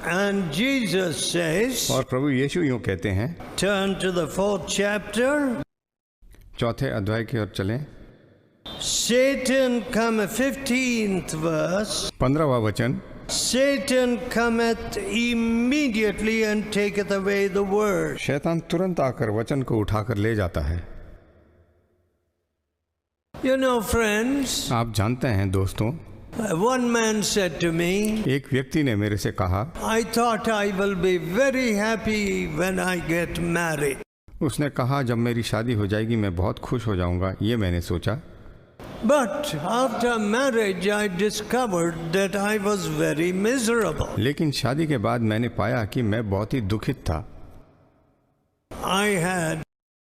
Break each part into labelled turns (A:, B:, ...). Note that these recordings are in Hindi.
A: And Jesus says,
B: और प्रभु यीशु यूं कहते हैं,
A: turn to the 4th chapter.
B: 4 अध्याय की ओर चलें।
A: Satan cometh, 15th verse.
B: 15वां वचन,
A: Satan cometh immediately and taketh away the word.
B: शैतान तुरंत आकर वचन को उठाकर ले जाता है।
A: You know, friends,
B: आप जानते हैं दोस्तों,
A: one man said to me,
B: एक व्यक्ति ने मेरे से कहा,
A: I thought I will be very happy when I get married.
B: उसने कहा जब मेरी शादी हो जाएगी मैं बहुत खुश हो जाऊंगा, ये मैंने सोचा।
A: But after marriage I discovered that I was very miserable.
B: लेकिन शादी के बाद मैंने पाया कि मैं बहुत ही दुखित था।
A: I had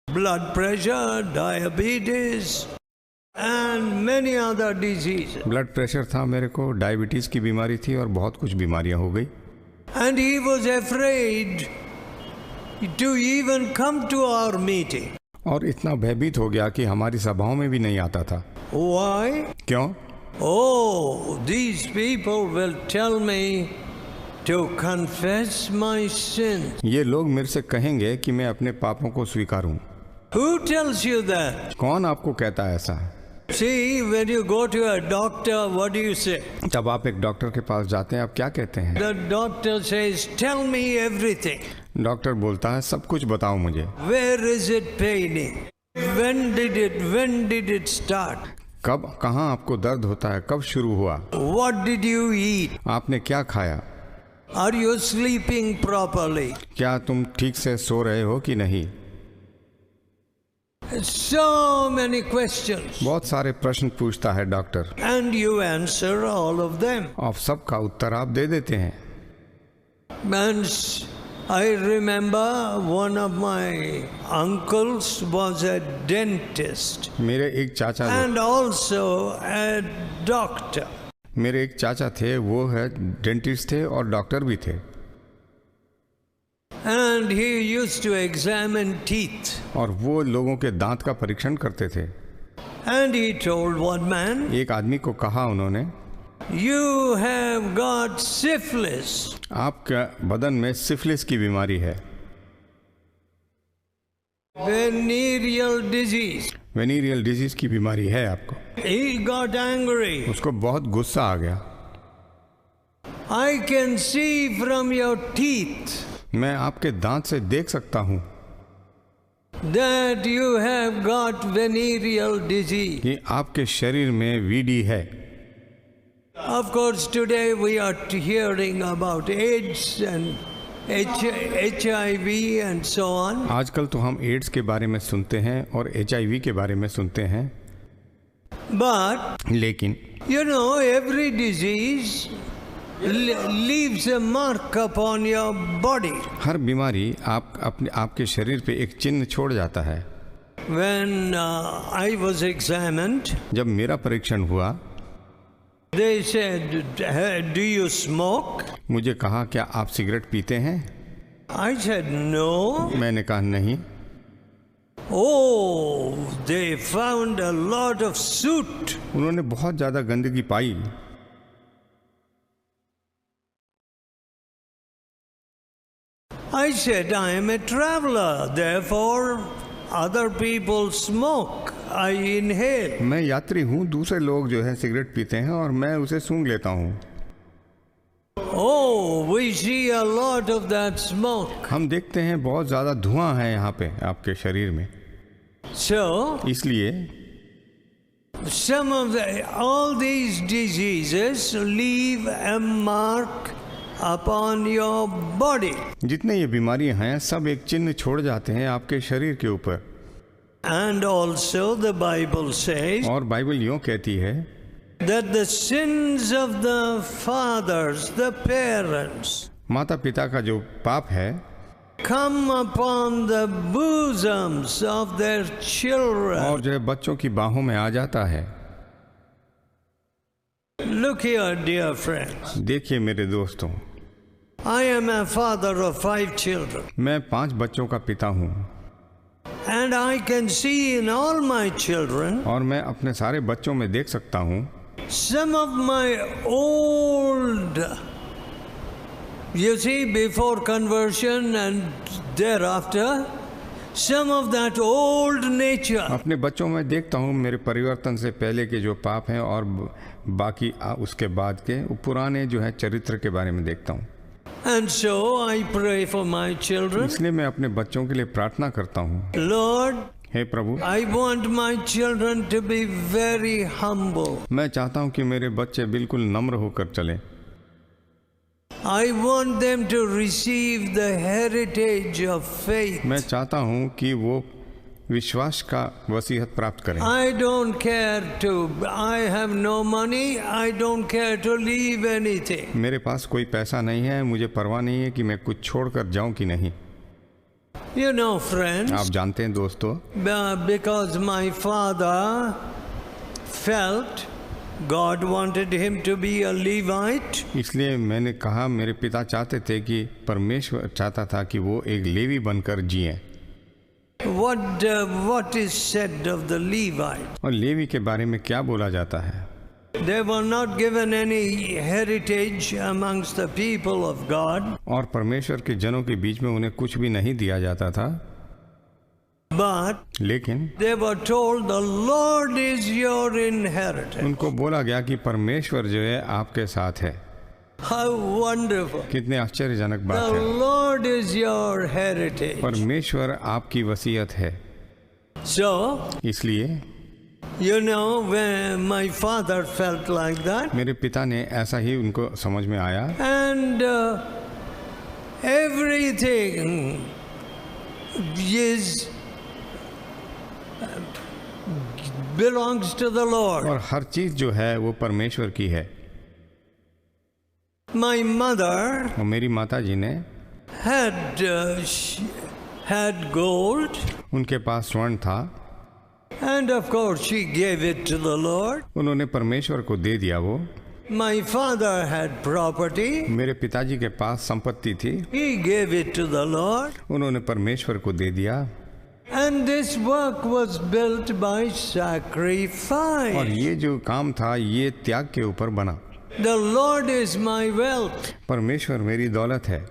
A: blood pressure, diabetes and many other diseases.
B: Blood pressure था मेरे को, डायबिटीज की बीमारी थी और बहुत कुछ बीमारियां हो गई।
A: And he was afraid to even come to our meeting.
B: और इतना भयभीत हो गया कि हमारी सभाओं में भी नहीं आता था।
A: Why?
B: क्यों?
A: Oh, these people will tell me to confess my sin.
B: ये लोग मेरे से कहेंगे कि मैं अपने पापों को स्वीकारूं।
A: Who tells you that?
B: कौन आपको कहता है ऐसा?
A: See, when you go to a doctor, what do you say?
B: जब आप एक डॉक्टर के पास जाते हैं आप क्या कहते हैं?
A: The doctor says, tell me everything.
B: Doctor बोलता है सब कुछ बताओ मुझे।
A: Where is it paining? When did it start?
B: कब, कहाँ आपको दर्द होता है, कब शुरू हुआ?
A: What did you eat?
B: आपने क्या खाया?
A: Are you sleeping properly?
B: क्या तुम ठीक से सो रहे हो कि नहीं?
A: So many questions.
B: बहुत सारे प्रश्न पूछता है doctor.
A: And you answer all of them.
B: आप सबका उत्तर आप दे देते हैं।
A: And I remember one of my uncles was a dentist.
B: मेरे एक चाचा
A: and also a doctor.
B: मेरे एक चाचा थे, वो है डेंटिस्ट थे और डॉक्टर भी थे।
A: And he used to examine teeth.
B: और वो लोगों के दांत का परीक्षण करते थे।
A: And he told one man,
B: एक आदमी को कहा उन्होंने,
A: you have got syphilis.
B: आपके बदन में सिफिलिस की बीमारी है।
A: Venereal disease.
B: वेनेरियल डिजीज की बीमारी है आपको।
A: He got angry.
B: उसको बहुत गुस्सा आ गया।
A: I can see from your teeth
B: मैं आपके दांत से देख सकता हूँ
A: that you have got venereal disease.
B: कि आपके शरीर में वीडी है।
A: Of course, today we are hearing about AIDS and HIV and so on.
B: आजकल तो हम एड्स के बारे में सुनते हैं और HIV के बारे में सुनते हैं।
A: But
B: लेकिन
A: you know, every disease leaves a mark upon your body.
B: हर बीमारी आपके शरीर पे एक चिन्ह छोड़ जाता है।
A: When I was examined,
B: जब मेरा परीक्षण हुआ,
A: they said, do you smoke?
B: मुझे कहा क्या आप सिगरेट पीते हैं?
A: I said, no.
B: मैंने कहा नहीं।
A: Oh, they found a lot of soot.
B: उन्होंने बहुत ज्यादा गंदगी पाई।
A: I said, I am a traveler, therefore other people smoke, I inhale.
B: मैं यात्री हूँ, दूसरे लोग जो है सिगरेट पीते हैं और मैं उसे सूंघ लेता हूँ।
A: Oh, we see a lot of that smoke.
B: हम देखते हैं बहुत ज्यादा धुआं है यहाँ पे आपके शरीर में।
A: So,
B: इसलिए
A: all these diseases leave a mark upon your body.
B: जितने ये बीमारियां हैं सब एक चिन्ह छोड़ जाते हैं आपके शरीर के ऊपर।
A: And also the Bible says
B: और बाइबल यूं कहती है
A: that the sins of the fathers, the parents,
B: माता पिता का जो पाप है
A: come upon the bosoms of their children.
B: और जो है बच्चों की बाहों में आ जाता है।
A: Look here, dear friends.
B: देखिए मेरे दोस्तों,
A: I am a father of 5 children.
B: मैं 5 बच्चों का पिता हूँ
A: And I can see in all my children
B: और मैं अपने सारे बच्चों में देख सकता हूँ
A: some of my old You see, before conversion and thereafter, some of that old nature
B: अपने बच्चों में देखता हूँ मेरे परिवर्तन से पहले के जो पाप हैं और बाकी उसके बाद के पुराने जो है चरित्र के बारे में देखता हूँ।
A: and so I pray for my children.
B: इसलिए मैं अपने बच्चों के लिए प्रार्थना करता हूँ,
A: Lord,
B: hey Prabhu,
A: I want my children to be very humble.
B: मैं चाहता हूँ कि मेरे बच्चे बिल्कुल नम्र होकर चलें।
A: I want them to receive the heritage of faith.
B: मैं चाहता हूँ कि वो विश्वास का वसीयत प्राप्त करें।
A: I don't care to, I have no money, I don't care to leave anything.
B: मेरे पास कोई पैसा नहीं है, मुझे परवाह नहीं है कि मैं कुछ छोड़कर जाऊं कि नहीं।
A: You know, friends,
B: आप जानते हैं दोस्तों,
A: because my father felt God wanted him to be a Levite.
B: इसलिए मैंने कहा मेरे पिता चाहते थे कि परमेश्वर चाहता था कि वो एक लेवी बनकर जिए।
A: What is said of the Levite?
B: और लेवी के बारे में क्या बोला जाता है?
A: They were not given any heritage amongst the people of God.
B: और परमेश्वर के जनों के बीच में उन्हें कुछ भी नहीं दिया जाता था,
A: But
B: लेकिन
A: they were told the Lord is your inheritance.
B: उनको बोला गया कि परमेश्वर जो है आपके साथ है।
A: How wonderful.
B: कितने आश्चर्यजनक बात
A: The
B: है।
A: Lord is your heritage.
B: परमेश्वर आपकी वसीयत है।
A: So,
B: इसलिए
A: you know, when my father felt like that,
B: मेरे पिता ने ऐसा ही उनको समझ में आया
A: and everything is belongs to the Lord.
B: और हर चीज जो है वो परमेश्वर की है।
A: My mother
B: और मेरी माता जी ने
A: had gold,
B: उनके पास स्वर्ण था,
A: and of course she gave it to the Lord.
B: उन्होंने परमेश्वर को दे दिया वो।
A: My father had property,
B: मेरे पिताजी के पास संपत्ति थी,
A: he gave it to the Lord.
B: उन्होंने परमेश्वर को दे दिया।
A: And this work was built by
B: और
A: sacrifice.
B: ये जो काम था ये त्याग के ऊपर बना।
A: The Lord is my wealth.
B: परमेश्वर मेरी दौलत है।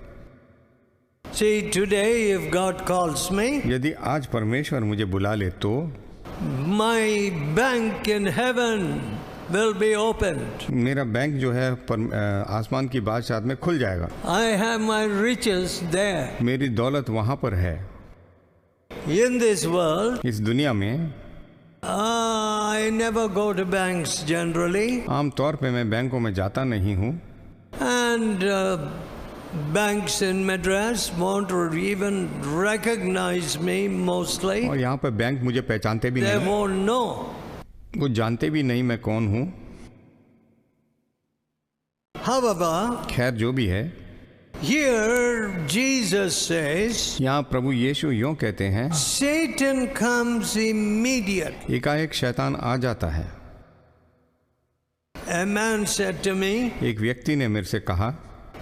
A: See, today if God calls me,
B: यदि आज परमेश्वर मुझे बुला ले तो
A: my bank in heaven will be opened.
B: मेरा बैंक जो है आसमान की बादशाहत में खुल जाएगा।
A: I have my riches there.
B: मेरी दौलत वहाँ पर है।
A: In this world,
B: इस दुनिया में
A: I never go to banks generally,
B: आम तौर पे मैं बैंकों में जाता नहीं हूँ,
A: and banks in Madras won't even recognize me mostly.
B: और यहाँ पर बैंक मुझे पहचानते भी
A: They
B: नहीं,
A: won't know.
B: वो जानते भी नहीं मैं कौन हूँ।
A: However,
B: खैर जो भी है,
A: here Jesus says,
B: यहाँ प्रभु यीशु यों कहते हैं,
A: Satan comes immediately.
B: एकाएक शैतान आ जाता है।
A: A man said to me,
B: एक व्यक्ति ने मेरे से कहा,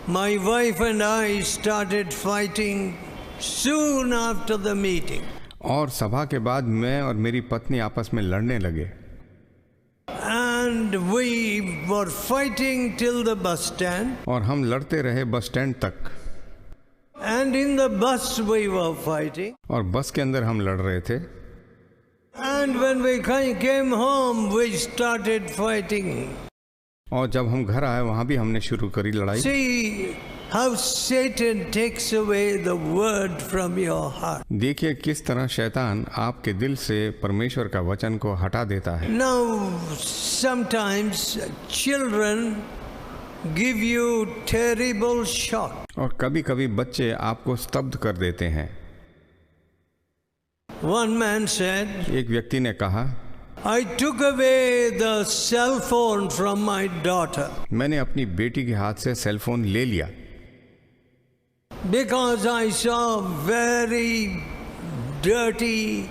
A: my wife and I started fighting soon after the meeting.
B: और सभा के बाद मैं और मेरी पत्नी आपस में लड़ने लगे,
A: And we were fighting till the bus stand.
B: और हम लड़ते रहे बस स्टैंड तक,
A: And in the bus we were fighting.
B: और बस के अंदर हम लड़ रहे थे।
A: And when we came home, we started fighting.
B: और जब हम घर आए वहाँ भी हमने शुरू करी लड़ाई।
A: See how Satan takes away the word from your heart.
B: देखिए किस तरह शैतान आपके दिल से परमेश्वर का वचन को हटा देता है।
A: Now, sometimes children give you terrible shock.
B: और कभी कभी बच्चे आपको स्तब्ध कर देते हैं।
A: One man said,
B: एक व्यक्ति ने कहा,
A: I took away the cell phone from my daughter
B: मैंने अपनी बेटी के हाथ से सेल फोन ले लिया,
A: because I saw very dirty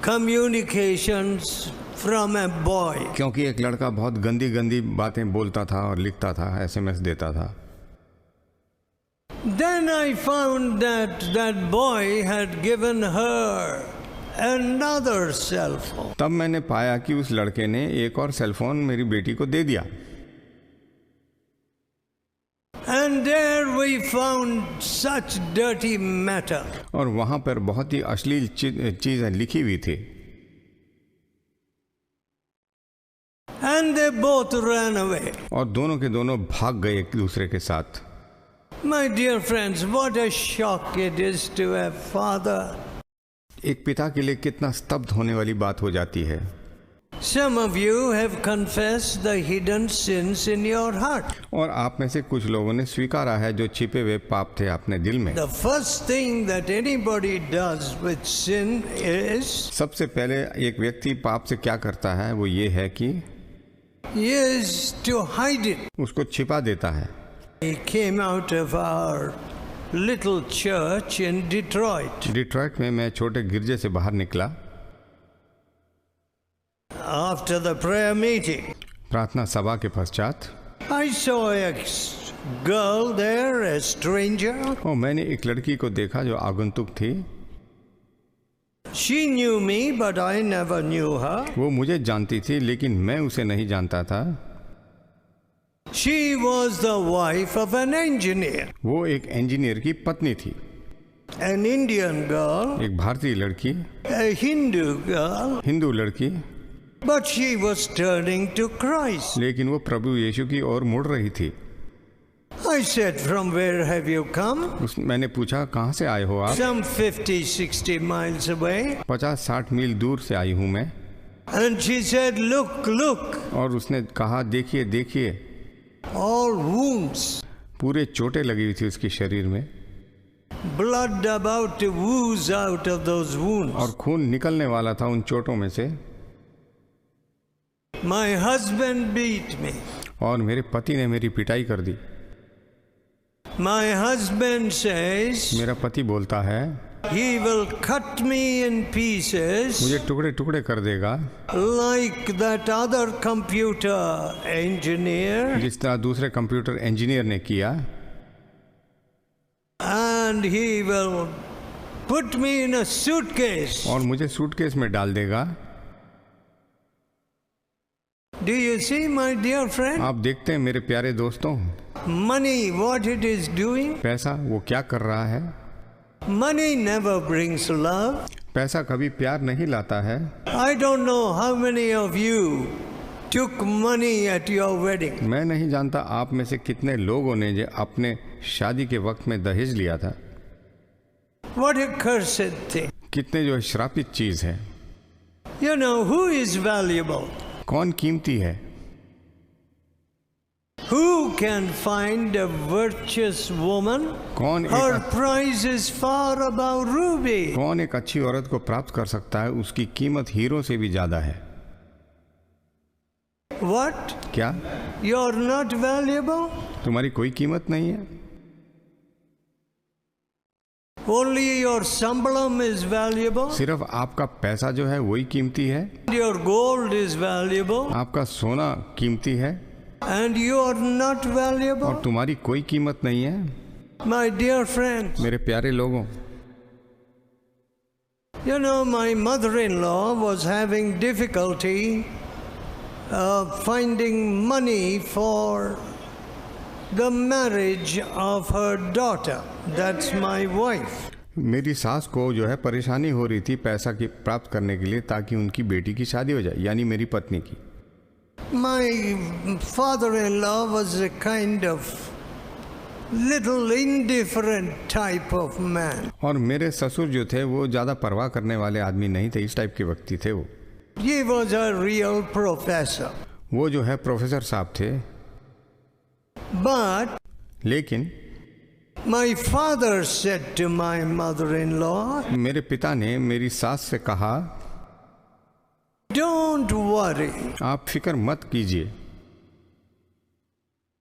A: communications from a boy.
B: क्योंकि एक लड़का बहुत गंदी गंदी बातें बोलता था और लिखता था, SMS देता था।
A: Then I found that that boy had given her another cell phone.
B: तब मैंने पाया कि उस लड़के ने एक और सेल फोन मेरी बेटी को दे दिया।
A: And there we we found such dirty matter.
B: और वहाँ पर बहुत ही अश्लील चीज़ें लिखी हुई थी।
A: And they both ran away.
B: और दोनों के दोनों भाग गए एक दूसरे के साथ।
A: My dear friends, what a shock it is to a father.
B: एक पिता के लिए कितना स्तब्ध होने वाली बात हो जाती है।
A: Some of you have confessed the hidden sins in your heart.
B: और आप में से कुछ लोगों ने स्वीकारा है जो छिपे हुए पाप थे अपने दिल में।
A: The first thing that anybody does with sin is
B: सबसे पहले एक व्यक्ति पाप से क्या करता है वो ये है कि
A: to hide it.
B: उसको छिपा देता है।
A: He came out of our little church in Detroit.
B: Detroit में मैं छोटे गिरजे से बाहर निकला।
A: After the prayer meeting,
B: प्रार्थना सभा के पश्चात
A: I saw a girl there, a stranger.
B: और मैंने एक लड़की को देखा जो आगंतुक थी।
A: She knew me, but I never knew her.
B: वो मुझे जानती थी लेकिन मैं उसे नहीं जानता था।
A: She was the wife of an engineer.
B: वो एक इंजीनियर की पत्नी थी।
A: An Indian girl,
B: एक भारतीय लड़की,
A: a Hindu girl,
B: हिंदू लड़की,
A: but she was turning to Christ.
B: लेकिन वो प्रभु यीशु की ओर मुड़ रही थी।
A: I said, from where have you come?
B: मैंने पूछा कहाँ से आए हो आप?
A: Some 50-60 miles away.
B: 50-60 मील दूर से आई हूँ मैं।
A: And she said, look, look,
B: और उसने कहा देखिए देखिए,
A: all wounds,
B: पूरे चोटें लगी हुई थी उसके शरीर में
A: blood about to ooze out of those wounds.
B: और खून निकलने वाला था उन चोटों में से।
A: My husband beat me.
B: और मेरे पति ने मेरी पिटाई कर दी।
A: My husband says
B: मेरा पति बोलता है
A: he will cut me in pieces
B: मुझे टुकड़े टुकड़े कर देगा,
A: like that other computer engineer,
B: जिस तरह दूसरे कंप्यूटर इंजीनियर ने किया,
A: and he will put me in a suitcase.
B: और मुझे सूटकेस में डाल देगा।
A: Do you see, my dear friend?
B: आप देखते हैं मेरे प्यारे दोस्तों,
A: Money, what it is doing?
B: पैसा वो क्या कर रहा है?
A: Money never brings love.
B: पैसा कभी प्यार नहीं लाता है।
A: I don't know how many of you took money at your wedding.
B: मैं नहीं जानता आप में से कितने लोगों ने जो अपने शादी के वक्त में दहेज लिया था।
A: What a cursed thing.
B: कितने जो श्रापित चीज है।
A: You know who is valuable?
B: कौन कीमती है?
A: Who can find a virtuous woman? Her price is far above ruby.
B: कौन एक अच्छी औरत को प्राप्त कर सकता है? उसकी कीमत हीरो से भी ज्यादा है।
A: What?
B: क्या?
A: You're not valuable?
B: तुम्हारी कोई कीमत नहीं है?
A: Only your sambalam is valuable.
B: सिर्फ आपका पैसा जो है वही कीमती है।
A: Your gold is valuable.
B: आपका सोना कीमती है।
A: And you are not valuable.
B: और तुम्हारी कोई कीमत नहीं है।
A: My dear friends.
B: मेरे प्यारे लोगों,
A: You know, my mother-in-law was having difficulty finding money for the marriage of her daughter. That's my wife.
B: मेरी सास को जो है परेशानी हो रही थी पैसा की प्राप्त करने के लिए ताकि उनकी बेटी की शादी हो जाए, यानी मेरी पत्नी की।
A: My father-in-law was a kind of little indifferent type of man.
B: और मेरे ससुर जो थे वो ज़्यादा परवाह करने वाले आदमी नहीं थे, इस टाइप के व्यक्ति थे वो।
A: He was a real professor.
B: वो जो है प्रोफेसर साहब थे।
A: But
B: लेकिन
A: my father said to my mother-in-law,
B: मेरे पिता ने मेरी सास से कहा,
A: don't worry.
B: आप फिक्र मत कीजिए,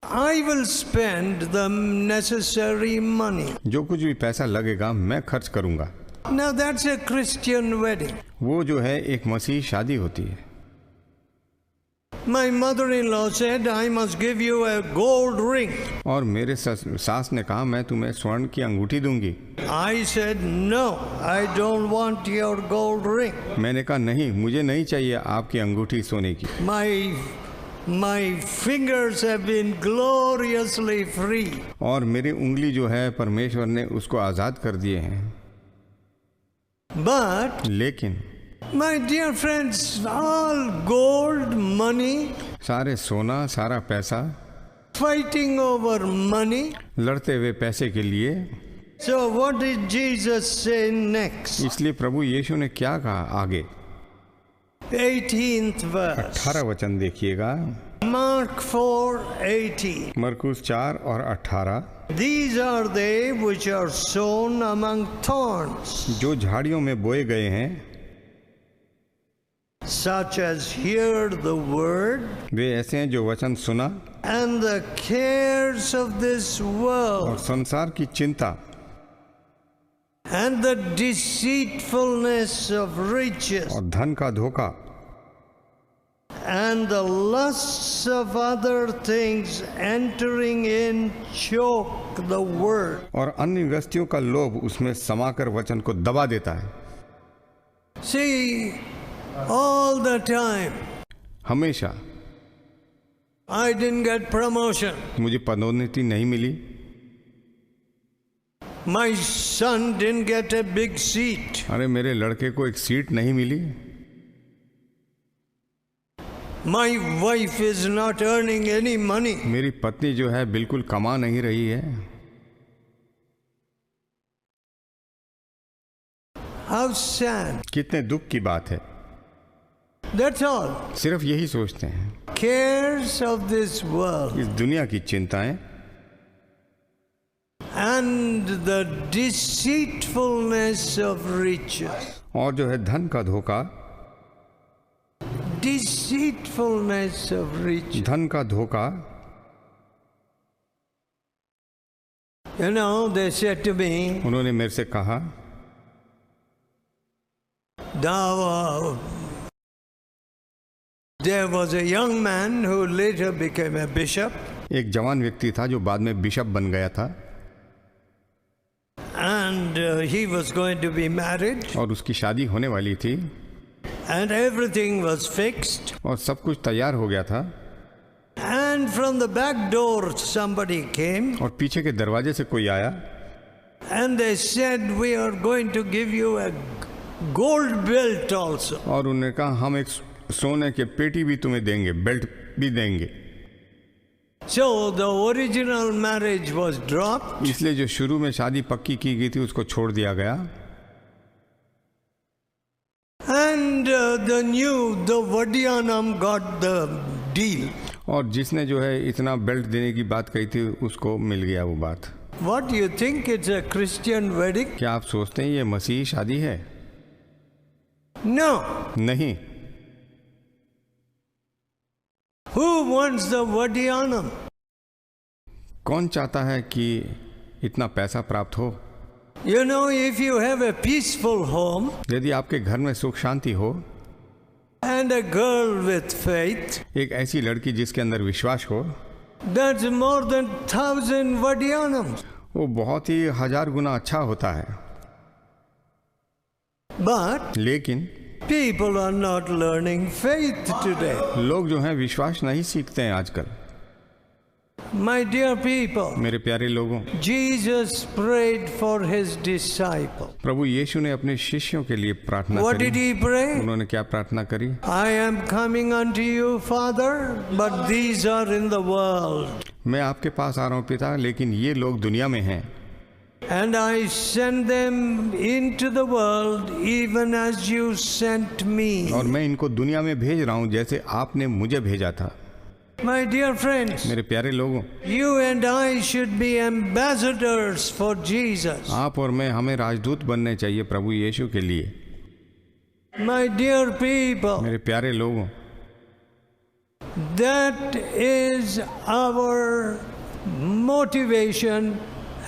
A: I will spend the necessary money.
B: जो कुछ भी पैसा लगेगा मैं खर्च करूंगा।
A: Now that's a Christian wedding.
B: वो जो है एक मसीही शादी होती है।
A: My mother-in-law said, I must give you a gold ring.
B: और मेरे सास ने कहा मैं तुम्हें स्वर्ण की अंगूठी दूंगी।
A: I said, no, I don't want your gold ring.
B: मैंने कहा नहीं, मुझे नहीं चाहिए आपकी अंगूठी सोने की।
A: My My fingers have been gloriously free.
B: और मेरी उंगली जो है परमेश्वर ने उसको आज़ाद कर दिए हैं।
A: But
B: लेकिन
A: my dear friends, all gold, money,
B: सारे सोना, सारा पैसा,
A: fighting over money.
B: लड़ते हुए पैसे के लिए।
A: So what did Jesus say next?
B: इसलिए प्रभु यीशु ने क्या कहा आगे?
A: 18th verse.
B: 18 वचन देखिएगा।
A: Mark 4:18.
B: मरकुस 4 और 18।
A: These are they which are sown among thorns,
B: जो झाड़ियों में बोए गए हैं,
A: such as hear the word,
B: वे ऐसे हैं जो वचन सुना
A: and the cares of this
B: और
A: world,
B: संसार की चिंता
A: and the deceitfulness of riches,
B: और धन का धोखा
A: and the lusts of other things entering in choke the word.
B: और अन्य वस्तुओं का लोभ उसमें समाकर वचन को दबा देता है।
A: See, all the time,
B: हमेशा
A: I didn't get promotion.
B: मुझे पदोन्नति नहीं मिली,
A: My son didn't get a big seat.
B: अरे मेरे लड़के को एक सीट नहीं मिली,
A: My wife is not earning any money.
B: मेरी पत्नी जो है बिल्कुल कमा नहीं रही है।
A: How sad.
B: कितने दुख की बात है।
A: That's all.
B: सिर्फ यही सोचते हैं,
A: Cares of this world
B: इस दुनिया की चिंताएं
A: and the deceitfulness of riches.
B: और जो है धन का धोखा,
A: Deceitfulness of riches.
B: धन का धोखा।
A: You know, they said to me,
B: उन्होंने मेरे से कहा,
A: there was a young man who later became a bishop,
B: एक जवान व्यक्ति था जो बाद में बिशप बन गया था
A: and he was going to be married,
B: और उसकी शादी होने वाली थी
A: and everything was fixed.
B: और सब कुछ तैयार हो गया था।
A: And from the back door somebody came
B: और पीछे के दरवाजे से कोई आया
A: and they said, we are going to give you a gold belt also.
B: और उन्होंने कहा हम एक सोने के पेटी भी तुम्हें देंगे, बेल्ट भी देंगे।
A: So the original marriage was dropped
B: इसलिए जो शुरू में शादी पक्की की गई थी उसको छोड़ दिया गया
A: and the Vadiyanam got the deal.
B: और जिसने जो है इतना बेल्ट देने की बात कही थी उसको मिल गया वो बात।
A: What do you think? It's a Christian wedding?
B: क्या आप सोचते हैं ये मसीही शादी है?
A: No.
B: नहीं।
A: Who wants the Vadiyanam?
B: कौन चाहता है कि इतना पैसा प्राप्त हो?
A: You know, if you have a peaceful home
B: यदि आपके घर में सुख शांति हो
A: and a girl with faith,
B: एक ऐसी लड़की जिसके अंदर विश्वास हो,
A: that's more than 1,000 Vadiyanams.
B: वो बहुत ही 1000 गुना अच्छा होता है।
A: But
B: लेकिन
A: people are not learning faith today.
B: लोग जो हैं विश्वास नहीं सीखते हैं आजकल।
A: My dear people,
B: मेरे प्यारे लोगों,
A: Jesus prayed for his disciples.
B: प्रभु यीशु ने अपने शिष्यों के लिए प्रार्थना
A: What
B: करी।
A: did he pray?
B: उन्होंने क्या प्रार्थना करी?
A: I am coming unto you, Father, but these are in the world.
B: मैं आपके पास आ रहा हूँ पिता, लेकिन ये लोग दुनिया में हैं
A: And I send them into the world even as you sent me.
B: और मैं इनको दुनिया में भेज रहा हूँ जैसे आपने मुझे भेजा था।
A: My dear friends,
B: मेरे प्यारे लोगों,
A: you and I should be ambassadors for Jesus.
B: आप और मैं हमें राजदूत बनने चाहिए प्रभु यीशु के लिए।
A: My dear people,
B: मेरे प्यारे लोगों,
A: that is our motivation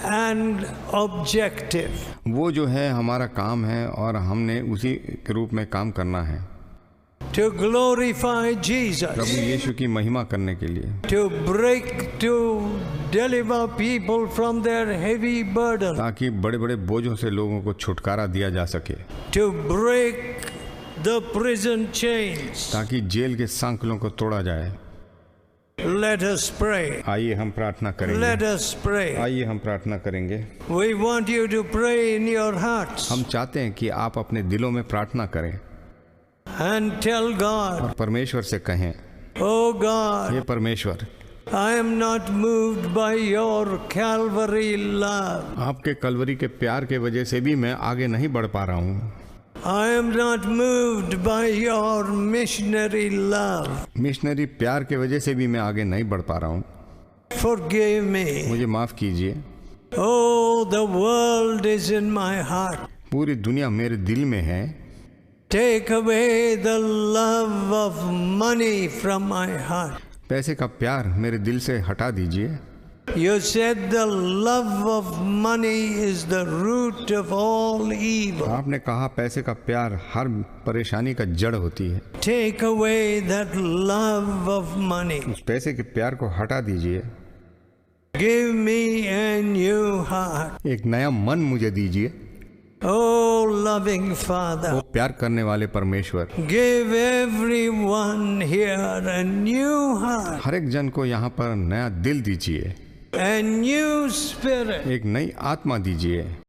A: and objective.
B: वो जो है हमारा काम है और हमने उसी के रूप में काम करना है।
A: To glorify Jesus.
B: प्रभु यीशु की महिमा करने के लिए।
A: To deliver people from their heavy burden.
B: ताकि बड़े बड़े बोझों से लोगों को छुटकारा दिया जा सके।
A: To break the prison chains.
B: ताकि जेल के सांकलों को तोड़ा जाए।
A: Let us pray.
B: आइए हम प्रार्थना करेंगे।
A: Let us pray.
B: आइए हम प्रार्थना करेंगे।
A: We want you to pray in your hearts
B: हम चाहते हैं कि आप अपने दिलों में प्रार्थना करें
A: and tell God,
B: और परमेश्वर से कहें,
A: Oh God,
B: हे परमेश्वर,
A: I am not moved by your Calvary love.
B: आपके कलवरी के प्यार के वजह से भी मैं आगे नहीं बढ़ पा रहा हूँ।
A: I am not moved by your missionary love.
B: Missionary प्यार के वजह से भी मैं आगे नहीं बढ़ पा रहा हूँ।
A: Forgive me.
B: मुझे माफ़ कीजिए।
A: Oh, the world is in my heart.
B: पूरी दुनिया मेरे दिल में है।
A: Take away the love of money from my heart.
B: पैसे का प्यार मेरे दिल से हटा दीजिए।
A: You said the love of money is the root of all evil.
B: आपने कहा पैसे का प्यार हर परेशानी का जड़ होती है।
A: Take away that love of money.
B: उस पैसे के प्यार को हटा दीजिए।
A: Give me a new heart.
B: एक नया मन मुझे दीजिए।
A: Oh, loving Father,
B: वो प्यार करने वाले परमेश्वर,
A: give everyone here a new heart,
B: हर एक जन को यहाँ पर नया दिल दीजिए,
A: a new spirit.
B: एक नई आत्मा दीजिए।